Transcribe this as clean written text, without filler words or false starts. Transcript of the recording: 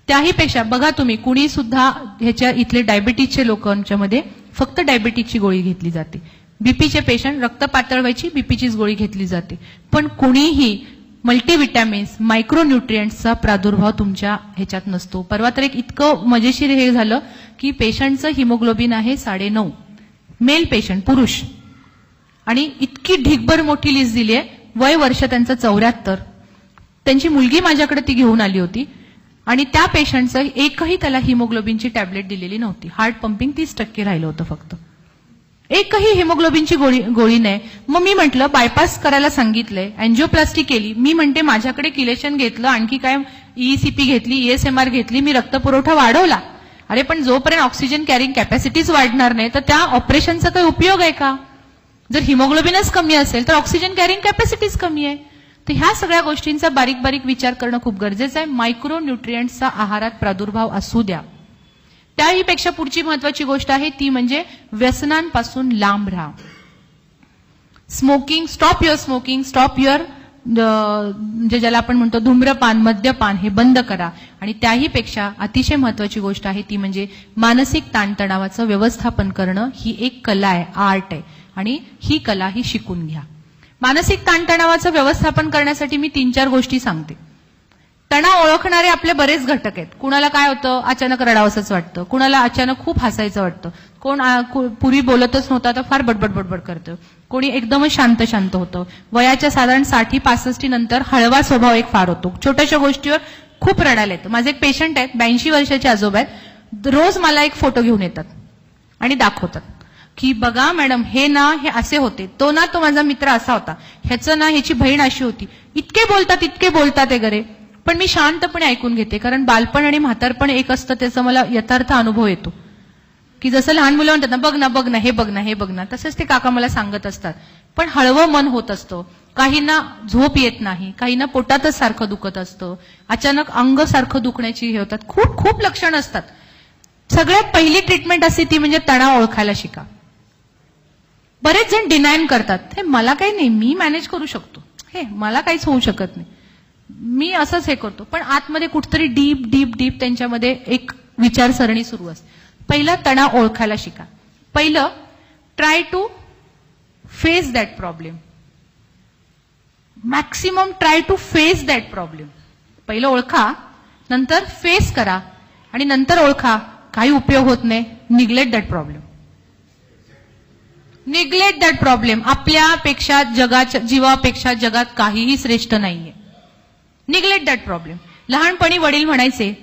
त्याही पेक्षा बघा तुम्ही कुणी सुद्धा ह्याच्या इथले डायबिटीजचे लोकांच्यामध्ये फक्त डायबिटीजची गोळी घेतली जाते, बीपीचे पेशंट रक्त पातळ व्हायची बीपीचीच गोळी घेतली जाते, पण कुणीही मल्टीविटॅमिन्स मायक्रोन्यूट्रिएंट्सचा प्रादुर्भाव तुमच्या ह्याच्यात नसतो. परवा तर एक इतकं मजेशीर हे झालं की पेशंटचं हिमोग्लोबिन आहे 9.5, मेल पेशंट पुरुष, आणि इतकी ढिगभर मोठी लिस्ट दिली आहे, वय वर्ष त्यांचं 74, त्यांची मुलगी माझ्याकडे ती घेऊन आली होती आणि त्या पेशंटचं एकही त्याला हिमोग्लोबिनची टॅबलेट दिलेली नव्हती, हार्ट पंपिंग 30% राहिलं होतं फक्त, एकही हिमोग्लोबिनची गोळी नाही. मग मी म्हटलं बायपास करायला सांगितलंय, अँजिओप्लास्टी केली, मी म्हणते माझ्याकडे किलेशन घेतलं, आणखी काय ईसीपी घेतली, ईएसएमआर घेतली, मी रक्तपुरवठा वाढवला. अरे पण जोपर्यंत ऑक्सिजन कॅरिंग कॅपॅसिटीज वाढणार नाही तर त्या ऑपरेशनचा काही उपयोग आहे का? जर हिमोग्लोबिनच कमी असेल तर ऑक्सिजन कॅरिंग कॅपॅसिटीज कमी आहे. तर ह्या सगळ्या गोष्टींचा बारीक बारीक विचार करणं खूप गरजेचं आहे. मायक्रोन्यूट्रिएंट्सचा आहारात प्रादुर्भाव असू द्या. त्याही पेक्षा पुढची महत्वाची गोष्ट आहे ती म्हणजे व्यसनांपासून लांब राहा. Smoking, stop your smoking, stop your म्हणजे ज्याला आपण म्हणतो धूम्रपान, मद्यपान, हे बंद करा. आणि त्याही पेक्षा अतिशय महत्वाची गोष्ट आहे ती म्हणजे मानसिक ताणतणावाचं व्यवस्थापन करणं. ही एक कला आहे, आर्ट आहे, आणि ही कला ही शिकून घ्या. मानसिक ताणतणावाचं व्यवस्थापन करण्यासाठी मी 3-4 गोष्टी सांगते. तणाव ओळखणारे आपले बरेच घटक आहेत. कुणाला काय होतं, अचानक रडावंसंच वाटतं, कुणाला अचानक खूप हसायचं वाटतं, कोण पूर्वी बोलतच नव्हता तर फार बडबड बडबड करतं, कोणी एकदमच शांत शांत होतं. वयाच्या साधारण 60-65 नंतर हळवा स्वभाव एक फार होतो, छोट्याशा गोष्टीवर खूप रडायला येतं. माझे एक पेशंट आहेत, 82 वर्षाचे आजोबा आहेत, रोज मला एक फोटो घेऊन येतात आणि दाखवतात की बघा मॅडम हे असे होते, तो माझा मित्र असा होता, ह्याचं ह्याची बहीण अशी होती. इतके बोलतात वगैरे, पण मी शांतपणे ऐकून घेते, कारण बालपण आणि म्हातारपण एक असतं, त्याचा मला यथार्थ अनुभव येतो. की जसं लहान मुलं म्हणतात ना, बघ ना, हे बघ ना, तसंच ते काका मला सांगत असतात. पण हळवं मन होत असतं. काहींना झोप येत नाही, काहींना पोटातच सारखं दुखत असतं, अचानक अंग सारखं दुखण्याची हे होतात, खूप खूप लक्षणं असतात. सगळ्यात पहिली ट्रीटमेंट असते ती म्हणजे तणाव ओळखायला शिका. बरेच जण डिनाय करतात, हे मला काही नाही, मी मॅनेज करू शकतो, हे मला काहीच होऊ शकत नाही, मी असंच हे करतो. पण आतमध्ये कुठतरी डीप डीप डीप त्यांच्यामध्ये एक विचारसरणी सुरू असते. पहिलं तणाव ओळखायला शिका. पहिलं try to face that problem. Maximum try to face that problem. पहिलं ओळखा, नंतर फेस करा, आणि नंतर ओळखा काही उपयोग होत नाही, neglect that problem. Neglect that problem. आपल्यापेक्षा जगाच्या जीवापेक्षा जगात काहीही श्रेष्ठ नाहीये. Neglect that problem. लहानपणी वडील म्हणायचे